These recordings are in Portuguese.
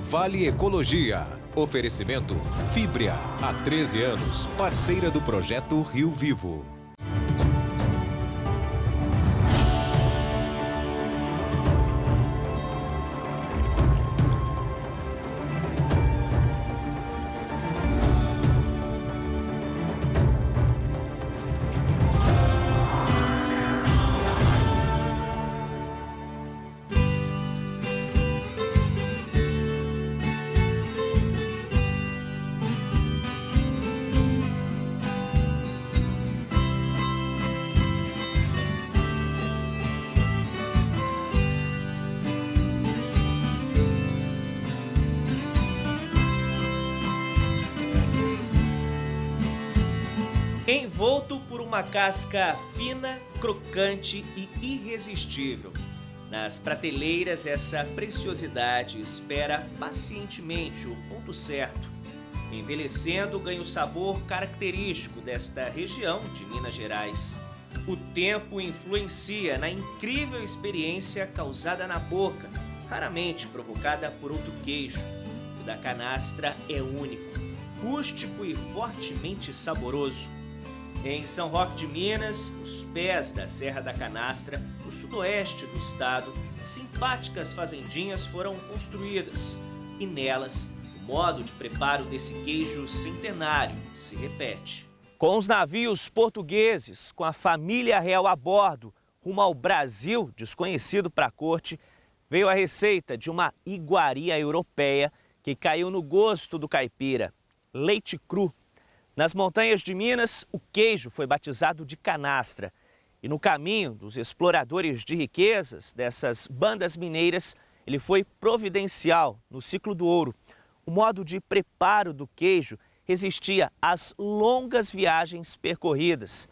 Vale Ecologia. Oferecimento Fibria. Há 13 anos, parceira do projeto Rio Vivo. Envolto por uma casca fina, crocante e irresistível. Nas prateleiras, essa preciosidade espera pacientemente o ponto certo. Envelhecendo, ganha o sabor característico desta região de Minas Gerais. O tempo influencia na incrível experiência causada na boca, raramente provocada por outro queijo. O da canastra é único, rústico e fortemente saboroso. Em São Roque de Minas, nos pés da Serra da Canastra, no sudoeste do estado, simpáticas fazendinhas foram construídas e nelas o modo de preparo desse queijo centenário se repete. Com os navios portugueses, com a família real a bordo, rumo ao Brasil, desconhecido para a corte, veio a receita de uma iguaria europeia que caiu no gosto do caipira, leite cru. Nas montanhas de Minas, o queijo foi batizado de canastra. E no caminho dos exploradores de riquezas dessas bandas mineiras, ele foi providencial no ciclo do ouro. O modo de preparo do queijo resistia às longas viagens percorridas.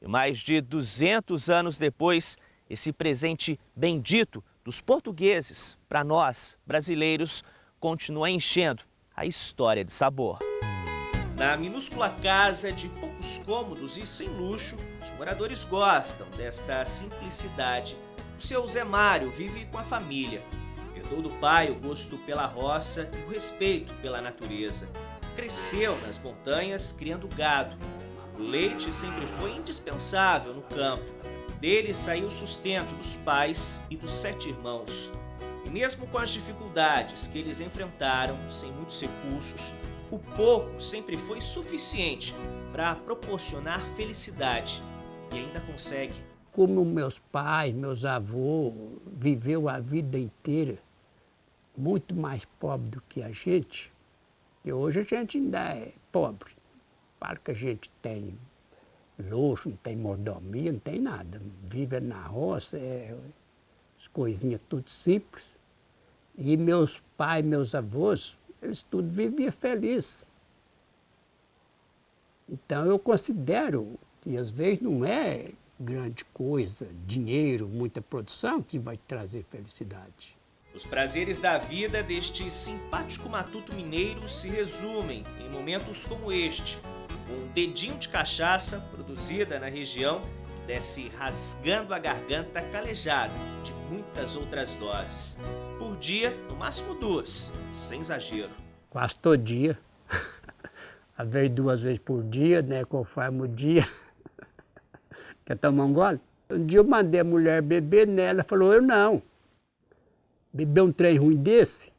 E mais de 200 anos depois, esse presente bendito dos portugueses, para nós, brasileiros, continua enchendo a história de sabor. Na minúscula casa de poucos cômodos e sem luxo, os moradores gostam desta simplicidade. O seu Zé Mário vive com a família. Herdou do pai o gosto pela roça e o respeito pela natureza. Cresceu nas montanhas criando gado. O leite sempre foi indispensável no campo. Dele saiu o sustento dos pais e dos 7 irmãos. E mesmo com as dificuldades que eles enfrentaram, sem muitos recursos, o pouco sempre foi suficiente para proporcionar felicidade e ainda consegue. Como meus pais, meus avós viveu a vida inteira muito mais pobre do que a gente, e hoje a gente ainda é pobre. Claro que a gente tem luxo, não tem mordomia, não tem nada. Vive na roça, as coisinhas tudo simples. E meus pais, meus avós, eles tudo viviam felizes. Então eu considero que às vezes não é grande coisa, dinheiro, muita produção que vai trazer felicidade. Os prazeres da vida deste simpático matuto mineiro se resumem em momentos como este. Um dedinho de cachaça produzida na região desce rasgando a garganta calejada de muitas outras doses. Por dia, no máximo 2, sem exagero. Quase todo dia. Às vezes 2 vezes por dia, né? Conforme o dia. Quer tomar um gole? Um dia eu mandei a mulher beber, né? Ela falou, eu não. Beber um trem ruim desse?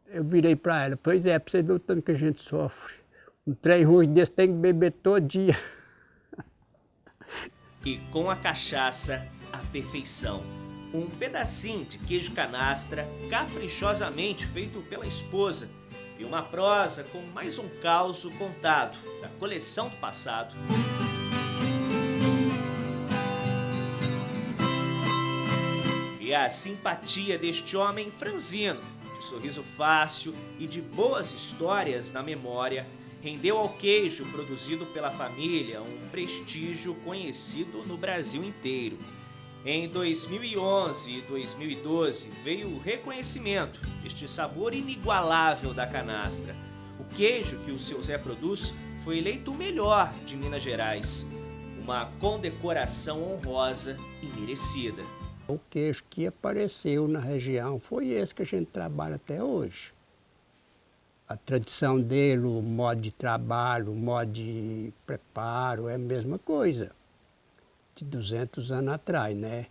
Eu virei para ela, pois é, para você ver o tanto que a gente sofre. Um trem ruim desse tem que beber todo dia. E com a cachaça, a perfeição. Um pedacinho de queijo canastra caprichosamente feito pela esposa e uma prosa com mais um causo contado da coleção do passado. E a simpatia deste homem franzino, de sorriso fácil e de boas histórias na memória, rendeu ao queijo produzido pela família um prestígio conhecido no Brasil inteiro. Em 2011 e 2012 veio o reconhecimento deste sabor inigualável da canastra. O queijo que o seu Zé produz foi eleito o melhor de Minas Gerais. Uma condecoração honrosa e merecida. O queijo que apareceu na região foi esse que a gente trabalha até hoje. A tradição dele, o modo de trabalho, o modo de preparo é a mesma coisa de 200 anos atrás, né?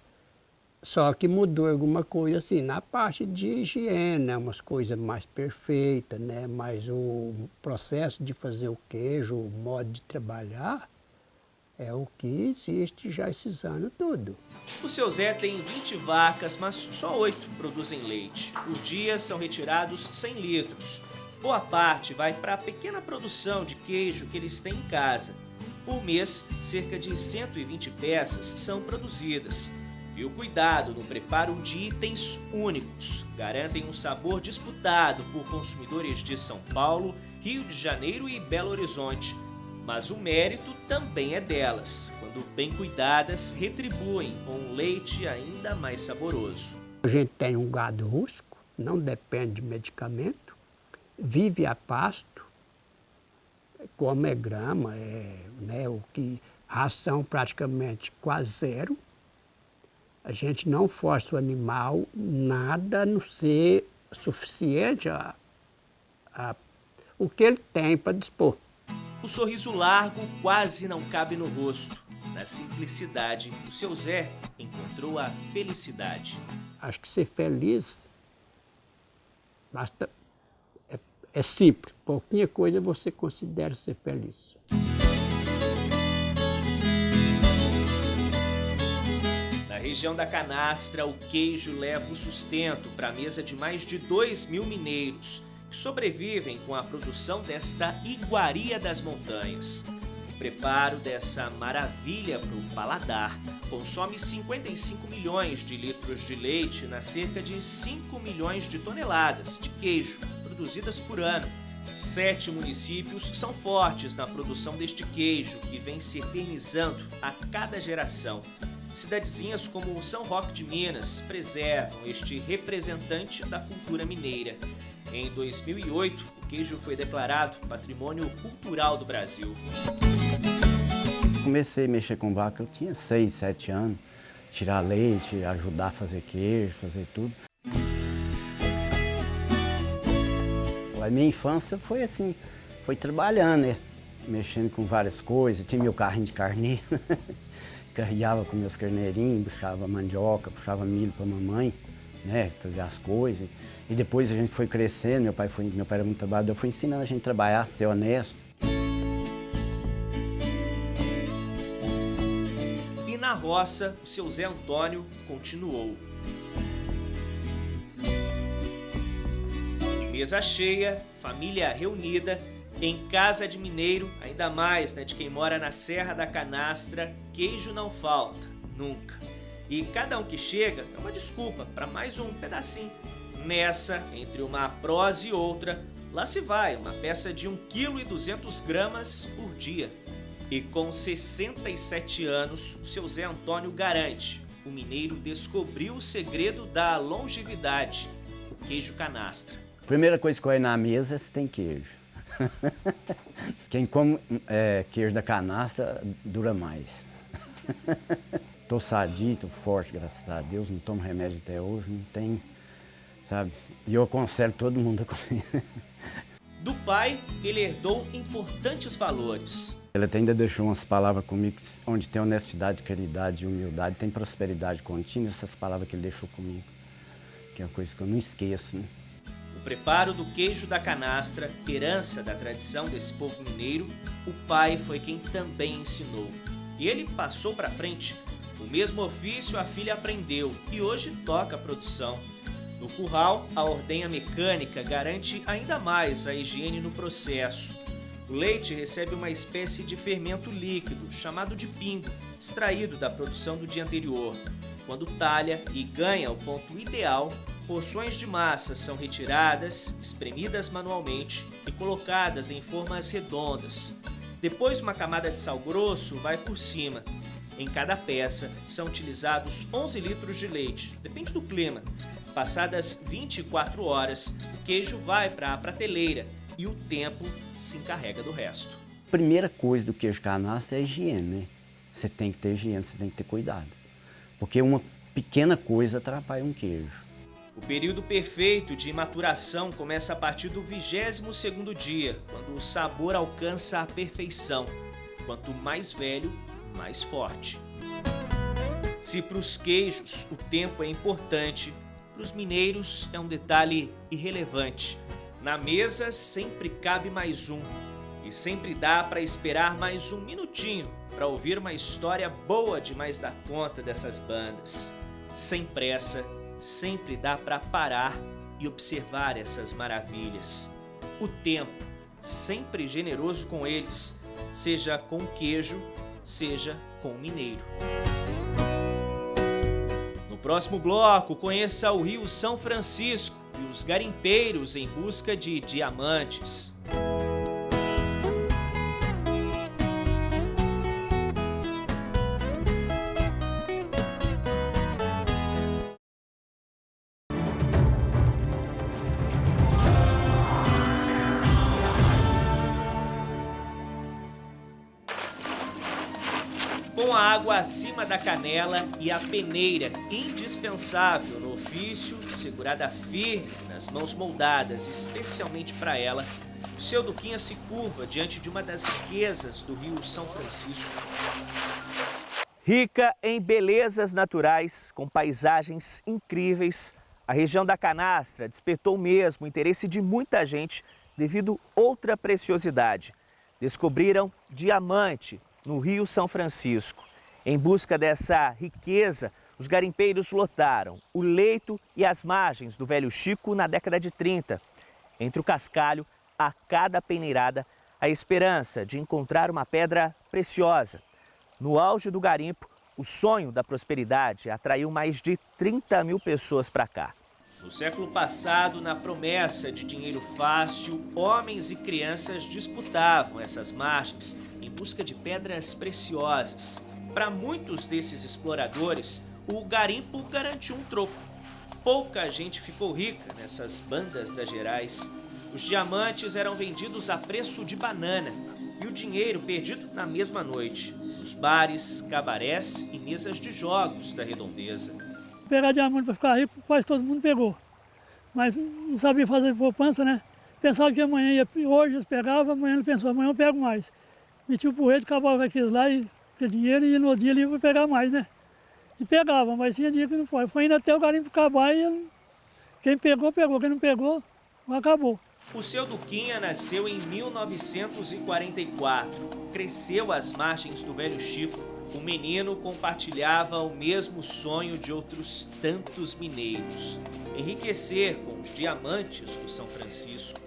Só que mudou alguma coisa assim, na parte de higiene, né? Umas coisas mais perfeitas, né? Mas o processo de fazer o queijo, o modo de trabalhar, é o que existe já esses anos tudo. O seu Zé tem 20 vacas, mas só 8 produzem leite. Por dia são retirados 100 litros. Boa parte vai para a pequena produção de queijo que eles têm em casa. Por mês, cerca de 120 peças são produzidas. E o cuidado no preparo de itens únicos garantem um sabor disputado por consumidores de São Paulo, Rio de Janeiro e Belo Horizonte. Mas o mérito também é delas. Quando bem cuidadas, retribuem com um leite ainda mais saboroso. A gente tem um gado rústico, não depende de medicamento, vive a pasto, come grama, né, ração praticamente quase zero. A gente não força o animal nada a não ser suficiente o que ele tem para dispor. O sorriso largo quase não cabe no rosto. Na simplicidade, o seu Zé encontrou a felicidade. Acho que ser feliz basta, é simples. Pouquinha coisa você considera ser feliz. Na região da Canastra, o queijo leva o sustento para a mesa de mais de 2.000 mineiros, que sobrevivem com a produção desta iguaria das montanhas. O preparo dessa maravilha para o paladar consome 55 milhões de litros de leite nas cerca de 5 milhões de toneladas de queijo produzidas por ano. 7 municípios são fortes na produção deste queijo, que vem se eternizando a cada geração. Cidadezinhas como São Roque de Minas preservam este representante da cultura mineira. Em 2008, o queijo foi declarado Patrimônio Cultural do Brasil. Comecei a mexer com vaca, eu tinha 6, 7 anos, tirar leite, ajudar a fazer queijo, fazer tudo. A minha infância foi assim, foi trabalhando, né? Mexendo com várias coisas, tinha meu carrinho de carneiro, carregava com meus carneirinhos, puxava mandioca, puxava milho para a mamãe, né? Fazia as coisas. E depois a gente foi crescendo, meu pai era muito trabalhador, eu fui ensinando a gente a trabalhar, a ser honesto. E na roça, o seu Zé Antônio continuou. Mesa cheia, família reunida, em casa de mineiro, ainda mais de quem mora na Serra da Canastra, queijo não falta, nunca. E cada um que chega é uma desculpa para mais um pedacinho. Nessa, entre uma prosa e outra, lá se vai uma peça de 1,2 kg por dia. E com 67 anos, o seu Zé Antônio garante, o mineiro descobriu o segredo da longevidade, o queijo canastra. Primeira coisa que vai na mesa é se tem queijo. Quem come queijo da canastra dura mais. Tô sadio, tô forte, graças a Deus, não tomo remédio até hoje, não tem, sabe? E eu aconselho todo mundo a comer. Do pai, ele herdou importantes valores. Ele até ainda deixou umas palavras comigo, onde tem honestidade, caridade e humildade, tem prosperidade contínua, essas palavras que ele deixou comigo, que é uma coisa que eu não esqueço, né? O preparo do queijo da canastra, herança da tradição desse povo mineiro, o pai foi quem também ensinou. E ele passou para frente. O mesmo ofício a filha aprendeu e hoje toca a produção. No curral, a ordenha mecânica garante ainda mais a higiene no processo. O leite recebe uma espécie de fermento líquido, chamado de pingo, extraído da produção do dia anterior. Quando talha e ganha o ponto ideal, porções de massa são retiradas, espremidas manualmente e colocadas em formas redondas. Depois, uma camada de sal grosso vai por cima. Em cada peça, são utilizados 11 litros de leite, depende do clima. Passadas 24 horas, o queijo vai para a prateleira e o tempo se encarrega do resto. A primeira coisa do queijo canastra é a higiene, né? Você tem que ter higiene, você tem que ter cuidado. Porque pequena coisa atrapalha um queijo. O período perfeito de maturação começa a partir do 22º dia, quando o sabor alcança a perfeição. Quanto mais velho, mais forte. Se para os queijos o tempo é importante, para os mineiros é um detalhe irrelevante. Na mesa sempre cabe mais um, e sempre dá para esperar mais um minutinho para ouvir uma história boa demais da conta dessas bandas. Sem pressa, sempre dá para parar e observar essas maravilhas. O tempo, sempre generoso com eles, seja com o queijo, seja com o mineiro. No próximo bloco, conheça o Rio São Francisco e os garimpeiros em busca de diamantes. Com a água acima da canela e a peneira indispensável no ofício, segurada firme nas mãos moldadas especialmente para ela, o seu Duquinha se curva diante de uma das riquezas do Rio São Francisco. Rica em belezas naturais, com paisagens incríveis, a região da Canastra despertou mesmo o interesse de muita gente devido a outra preciosidade. Descobriram diamante no Rio São Francisco. Em busca dessa riqueza, os garimpeiros lotaram o leito e as margens do Velho Chico na década de 30. Entre o cascalho, a cada peneirada, a esperança de encontrar uma pedra preciosa. No auge do garimpo, o sonho da prosperidade atraiu mais de 30 mil pessoas para cá. No século passado, na promessa de dinheiro fácil, homens e crianças disputavam essas margens em busca de pedras preciosas. Para muitos desses exploradores, o garimpo garantiu um troco. Pouca gente ficou rica nessas bandas das Gerais. Os diamantes eram vendidos a preço de banana e o dinheiro perdido na mesma noite, nos bares, cabarés e mesas de jogos da redondeza. Pegar diamante para ficar rico, quase todo mundo pegou. Mas não sabia fazer poupança, né? Pensava que amanhã hoje eles pegavam, amanhã ele pensou, amanhã eu pego mais. Metia o porrete, acabava com aqueles lá e aquele dinheiro e no dia ele ia pegar mais, né? E pegava, mas tinha dia que não foi. Foi indo até o garimpo acabar e quem pegou, pegou. Quem não pegou, acabou. O seu Duquinha nasceu em 1944. Cresceu às margens do Velho Chico. O menino compartilhava o mesmo sonho de outros tantos mineiros: enriquecer com os diamantes do São Francisco.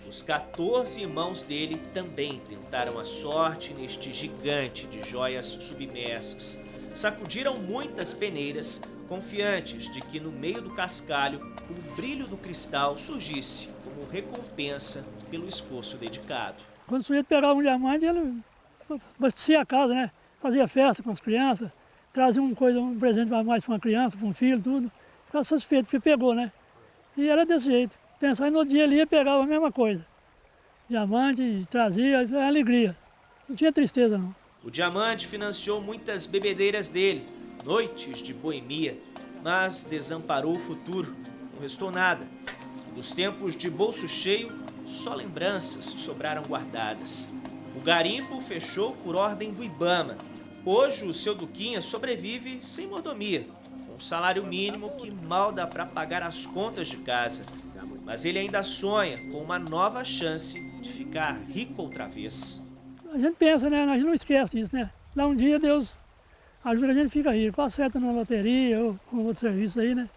Os 14 irmãos dele também tentaram a sorte neste gigante de joias submersas. Sacudiram muitas peneiras, confiantes de que no meio do cascalho o brilho do cristal surgisse como recompensa pelo esforço dedicado. Quando o sujeito pegava um diamante, ele abastecia a casa, né? Fazia festa com as crianças, trazia um presente mais para uma criança, para um filho, tudo. Ficava satisfeito, porque pegou, né? E era desse jeito. Pensar no dia ali, pegava a mesma coisa. Diamante, trazia, era alegria. Não tinha tristeza, não. O diamante financiou muitas bebedeiras dele, noites de boemia, mas desamparou o futuro. Não restou nada. Dos tempos de bolso cheio, só lembranças sobraram guardadas. O garimpo fechou por ordem do Ibama. Hoje o seu Duquinha sobrevive sem mordomia, com um salário mínimo que mal dá para pagar as contas de casa. Mas ele ainda sonha com uma nova chance de ficar rico outra vez. A gente pensa, né? A gente não esquece isso, né? Lá um dia Deus ajuda a gente a ficar rico, acerta na loteria ou com outro serviço aí, né?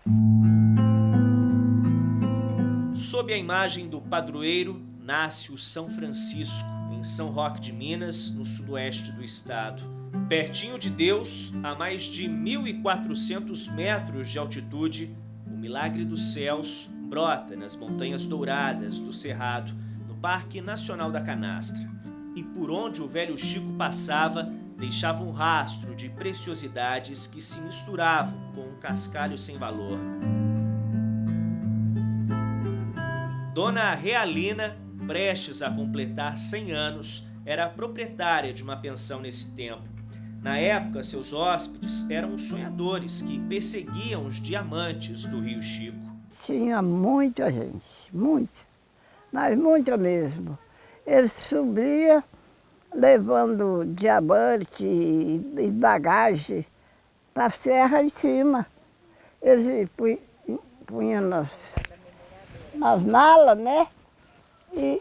Sob a imagem do padroeiro, nasce o São Francisco, em São Roque de Minas, no sudoeste do estado. Pertinho de Deus, a mais de 1.400 metros de altitude, o milagre dos céus brota nas Montanhas Douradas do Cerrado, no Parque Nacional da Canastra. E por onde o Velho Chico passava, deixava um rastro de preciosidades que se misturavam com um cascalho sem valor. Dona Realina, prestes a completar 100 anos, era proprietária de uma pensão nesse tempo. Na época, seus hóspedes eram sonhadores que perseguiam os diamantes do Rio Chico. Tinha muita gente, muita, mas muita mesmo. Eles subiam levando diamante e bagagem para a serra em cima. Eles punham nas malas, né? E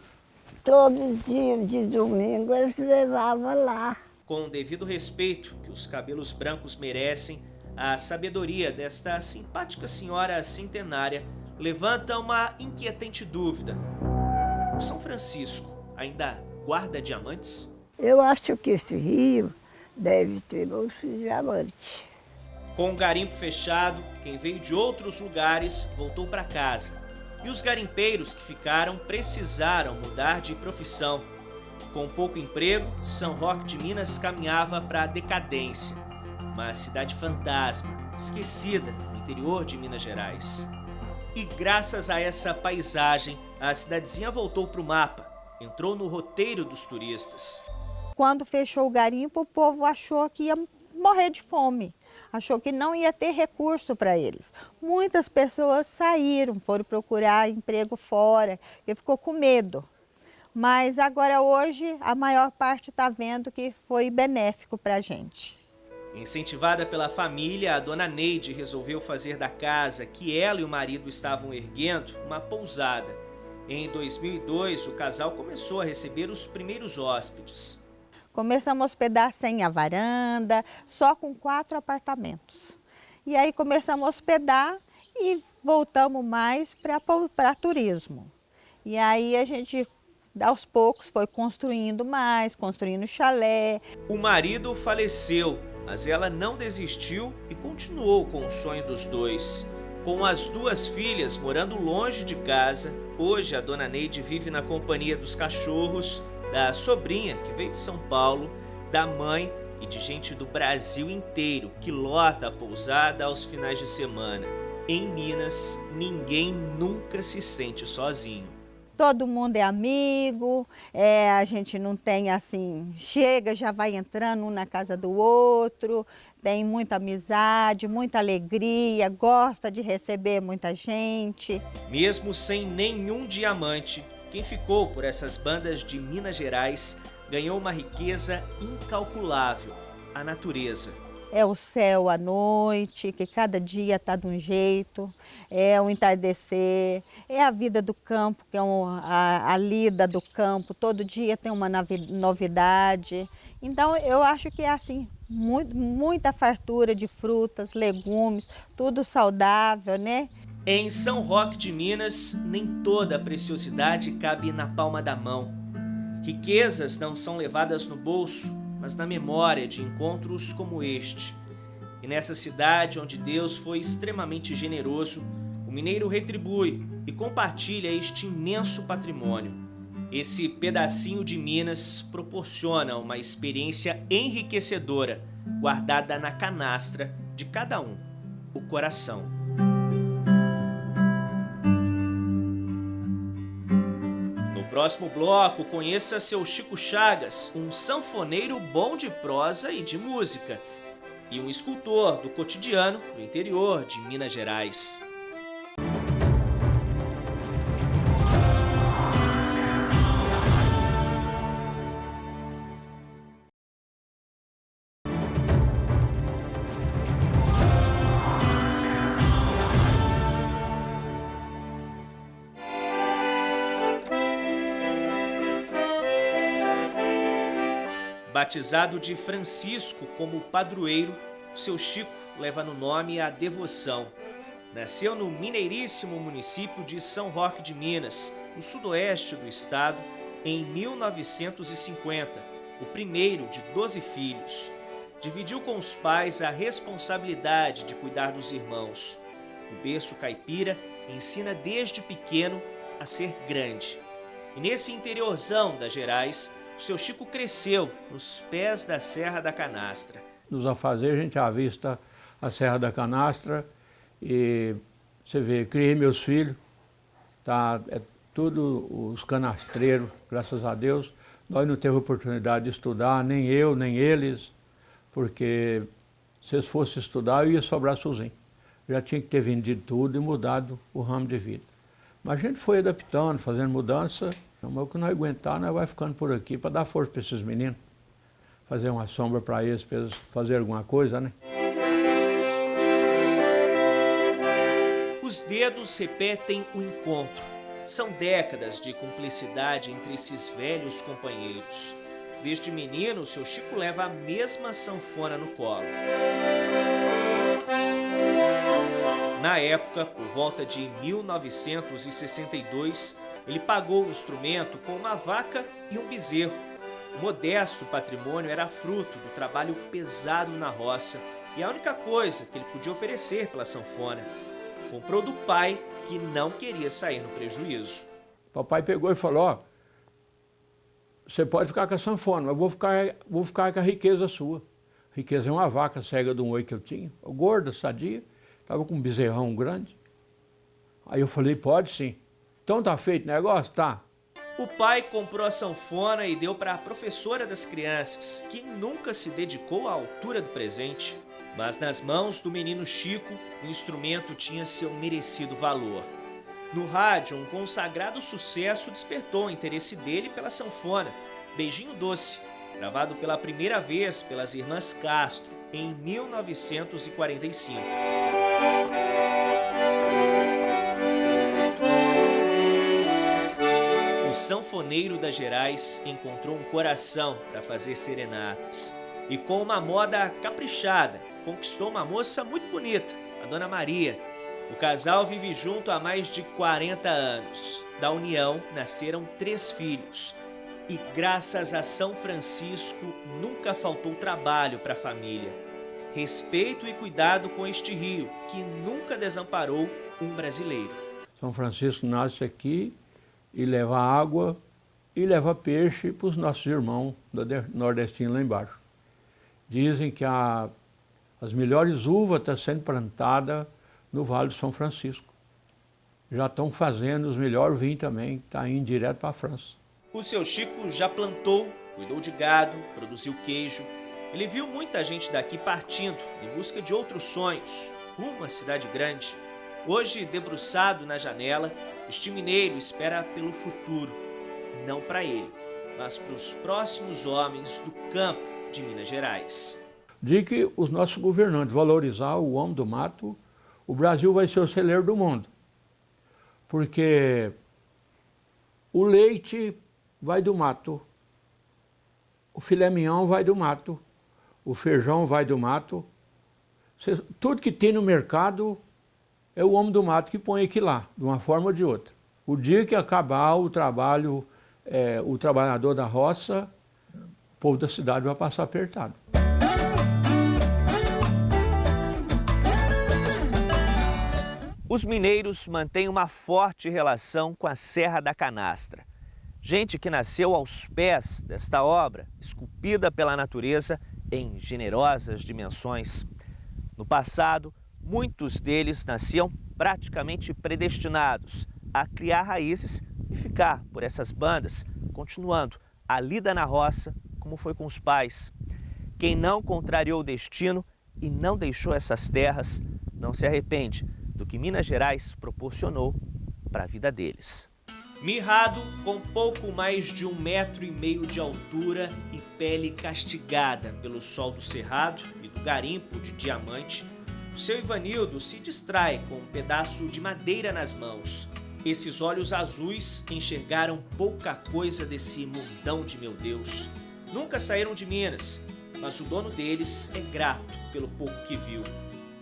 todos os dias de domingo eles levavam lá. Com o devido respeito que os cabelos brancos merecem, a sabedoria desta simpática senhora centenária levanta uma inquietante dúvida. O São Francisco ainda guarda diamantes? Eu acho que esse rio deve ter muitos diamantes. Com o garimpo fechado, quem veio de outros lugares voltou para casa. E os garimpeiros que ficaram precisaram mudar de profissão. Com pouco emprego, São Roque de Minas caminhava para a decadência. Uma cidade fantasma, esquecida no interior de Minas Gerais. E graças a essa paisagem, a cidadezinha voltou para o mapa, entrou no roteiro dos turistas. Quando fechou o garimpo, o povo achou que ia morrer de fome, achou que não ia ter recurso para eles. Muitas pessoas saíram, foram procurar emprego fora, e ficou com medo. Mas agora hoje a maior parte está vendo que foi benéfico para a gente. Incentivada pela família, a dona Neide resolveu fazer da casa que ela e o marido estavam erguendo uma pousada. Em 2002, o casal começou a receber os primeiros hóspedes. Começamos a hospedar sem a varanda, só com 4 apartamentos. E aí começamos a hospedar e voltamos mais para turismo. E aí a gente, aos poucos, foi construindo mais, construindo chalé. O marido faleceu, mas ela não desistiu e continuou com o sonho dos dois. Com as 2 filhas morando longe de casa, hoje a dona Neide vive na companhia dos cachorros, da sobrinha que veio de São Paulo, da mãe e de gente do Brasil inteiro que lota a pousada aos finais de semana. Em Minas, ninguém nunca se sente sozinho. Todo mundo é amigo, a gente não tem assim, chega, já vai entrando um na casa do outro, tem muita amizade, muita alegria, gosta de receber muita gente. Mesmo sem nenhum diamante, quem ficou por essas bandas de Minas Gerais ganhou uma riqueza incalculável, a natureza. É o céu à noite, que cada dia está de um jeito, é o entardecer, é a vida do campo, que é a lida do campo, todo dia tem uma novidade. Então eu acho que é assim, muita fartura de frutas, legumes, tudo saudável, né? Em São Roque de Minas, nem toda a preciosidade cabe na palma da mão. Riquezas não são levadas no bolso, mas na memória de encontros como este. E nessa cidade onde Deus foi extremamente generoso, o mineiro retribui e compartilha este imenso patrimônio. Esse pedacinho de Minas proporciona uma experiência enriquecedora, guardada na canastra de cada um, o coração. No próximo bloco, conheça seu Chico Chagas, um sanfoneiro bom de prosa e de música, e um escultor do cotidiano do interior de Minas Gerais. Batizado de Francisco como padroeiro, o seu Chico leva no nome a devoção. Nasceu no mineiríssimo município de São Roque de Minas, no sudoeste do estado, em 1950, o primeiro de 12 filhos. Dividiu com os pais a responsabilidade de cuidar dos irmãos. O berço caipira ensina desde pequeno a ser grande. E nesse interiorzão das Gerais, o seu Chico cresceu nos pés da Serra da Canastra. Nos afazeres a gente avista a Serra da Canastra e você vê, criei meus filhos, tá, é tudo os canastreiros, graças a Deus. Nós não temos oportunidade de estudar, nem eu, nem eles, porque se eles fossem estudar, eu ia sobrar sozinho. Já tinha que ter vendido tudo e mudado o ramo de vida. Mas a gente foi adaptando, fazendo mudança, mas o que não aguentar, nós vai ficando por aqui para dar força para esses meninos. Fazer uma sombra para eles fazer alguma coisa, né? Os dedos repetem o encontro. São décadas de cumplicidade entre esses velhos companheiros. Desde menino, seu Chico leva a mesma sanfona no colo. Na época, por volta de 1962, ele pagou o instrumento com uma vaca e um bezerro. O modesto patrimônio era fruto do trabalho pesado na roça e a única coisa que ele podia oferecer pela sanfona. Comprou do pai, que não queria sair no prejuízo. Papai pegou e falou, ó, você pode ficar com a sanfona, mas vou ficar com a riqueza sua. A riqueza é uma vaca cega de um oi que eu tinha, gorda, sadia, estava com um bezerrão grande. Aí eu falei, pode sim. Então tá feito o negócio? Tá. O pai comprou a sanfona e deu para a professora das crianças, que nunca se dedicou à altura do presente. Mas nas mãos do menino Chico, o instrumento tinha seu merecido valor. No rádio, um consagrado sucesso despertou o interesse dele pela sanfona, Beijinho Doce, gravado pela primeira vez pelas irmãs Castro, em 1945. O sanfoneiro das Gerais encontrou um coração para fazer serenatas. E com uma moda caprichada, conquistou uma moça muito bonita, a Dona Maria. O casal vive junto há mais de 40 anos. Da união nasceram 3 filhos. E graças a São Francisco, nunca faltou trabalho para a família. Respeito e cuidado com este rio, que nunca desamparou um brasileiro. São Francisco nasce aqui e leva água e leva peixe para os nossos irmãos nordestinos lá embaixo. Dizem que as melhores uvas estão sendo plantadas no Vale do São Francisco. Já estão fazendo os melhores vinhos também, está indo direto para a França. O seu Chico já plantou, cuidou de gado, produziu queijo. Ele viu muita gente daqui partindo em busca de outros sonhos, rumo à cidade grande. Hoje, debruçado na janela, este mineiro espera pelo futuro, não para ele, mas para os próximos homens do campo de Minas Gerais. De que os nossos governantes valorizar o homem do mato, o Brasil vai ser o celeiro do mundo. Porque o leite vai do mato, o filé mignon vai do mato, o feijão vai do mato. Tudo que tem no mercado é o homem do mato que põe aqui lá, de uma forma ou de outra. O dia que acabar o trabalho, o trabalhador da roça, o povo da cidade vai passar apertado. Os mineiros mantêm uma forte relação com a Serra da Canastra. Gente que nasceu aos pés desta obra, esculpida pela natureza em generosas dimensões. No passado, muitos deles nasciam praticamente predestinados a criar raízes e ficar por essas bandas, continuando a lida na roça, como foi com os pais. Quem não contrariou o destino e não deixou essas terras, não se arrepende do que Minas Gerais proporcionou para a vida deles. Mirrado, com pouco mais de 1,5 metro de altura e pele castigada pelo sol do cerrado e do garimpo de diamante, o seu Ivanildo se distrai com um pedaço de madeira nas mãos. Esses olhos azuis enxergaram pouca coisa desse mundão de meu Deus. Nunca saíram de Minas, mas o dono deles é grato pelo pouco que viu.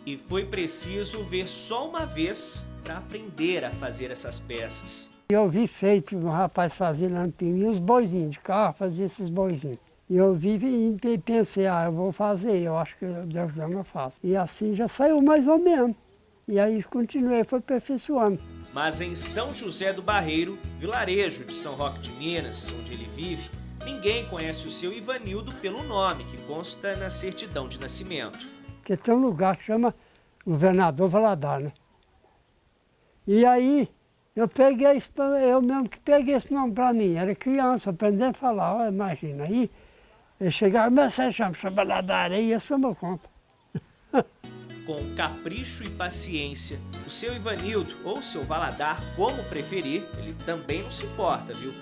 E foi preciso ver só uma vez para aprender a fazer essas peças. Eu vi feito um rapaz fazendo lá no Pininho, uns boizinhos de carro, fazia esses boizinhos. E eu vi e pensei, eu vou fazer, eu acho que Deus eu faço. E assim já saiu mais ou menos. E aí continuei, foi aperfeiçoando. Mas em São José do Barreiro, vilarejo de São Roque de Minas, onde ele vive, ninguém conhece o seu Ivanildo pelo nome que consta na certidão de nascimento. Porque tem um lugar que chama Governador Valadares, né? E aí, eu mesmo que peguei esse nome para mim, era criança, aprendendo a falar, imagina. Aí Ele chegava, mas você chama lá da areia, isso tomou conta. Com capricho e paciência, o seu Ivanildo, ou seu Valadar, como preferir, ele também não se importa, viu?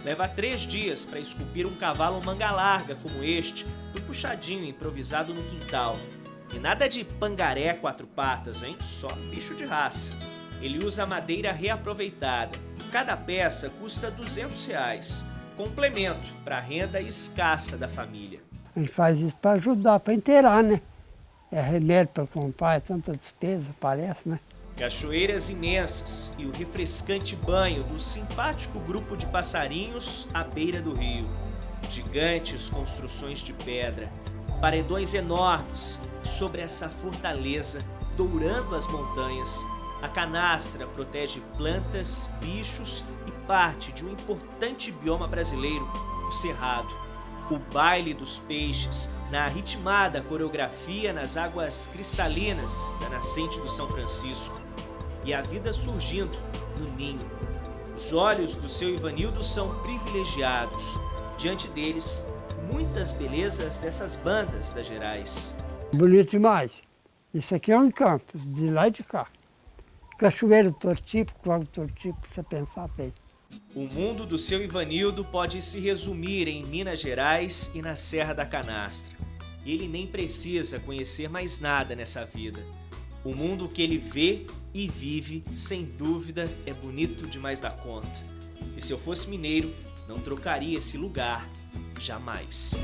Leva 3 dias para esculpir um cavalo manga larga como este, do puxadinho improvisado no quintal. E nada de pangaré 4 patas, hein? Só bicho de raça. Ele usa madeira reaproveitada. Cada peça custa R$200, complemento para a renda escassa da família. A gente faz isso para ajudar, para inteirar, né? É remédio para comprar, é tanta despesa, parece, né? Cachoeiras imensas e o refrescante banho do simpático grupo de passarinhos à beira do rio. Gigantes construções de pedra, paredões enormes sobre essa fortaleza, dourando as montanhas. A canastra protege plantas, bichos e parte de um importante bioma brasileiro, o cerrado. O baile dos peixes, na ritmada coreografia nas águas cristalinas da nascente do São Francisco. E a vida surgindo no ninho. Os olhos do seu Ivanildo são privilegiados. Diante deles, muitas belezas dessas bandas das Gerais. Bonito demais. Isso aqui é um encanto, de lá e de cá. Cachoeiro tortípico, lago tortípico, você pensar bem. O mundo do seu Ivanildo pode se resumir em Minas Gerais e na Serra da Canastra. Ele nem precisa conhecer mais nada nessa vida. O mundo que ele vê e vive, sem dúvida, é bonito demais da conta. E se eu fosse mineiro, não trocaria esse lugar, jamais.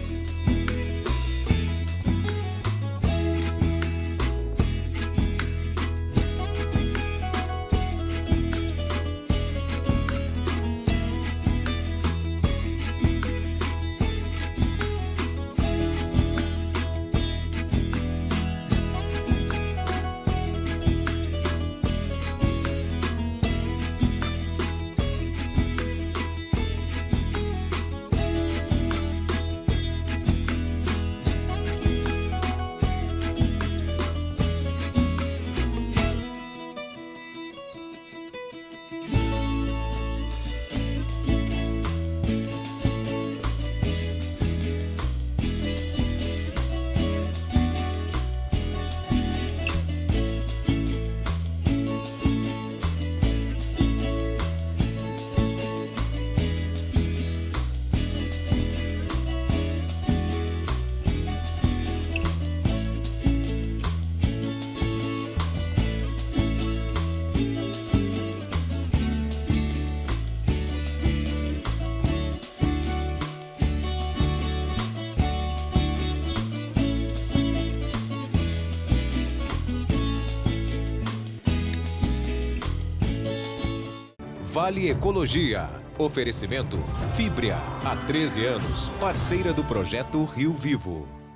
Vale Ecologia. Oferecimento Fibria. Há 13 anos, parceira do projeto Rio Vivo.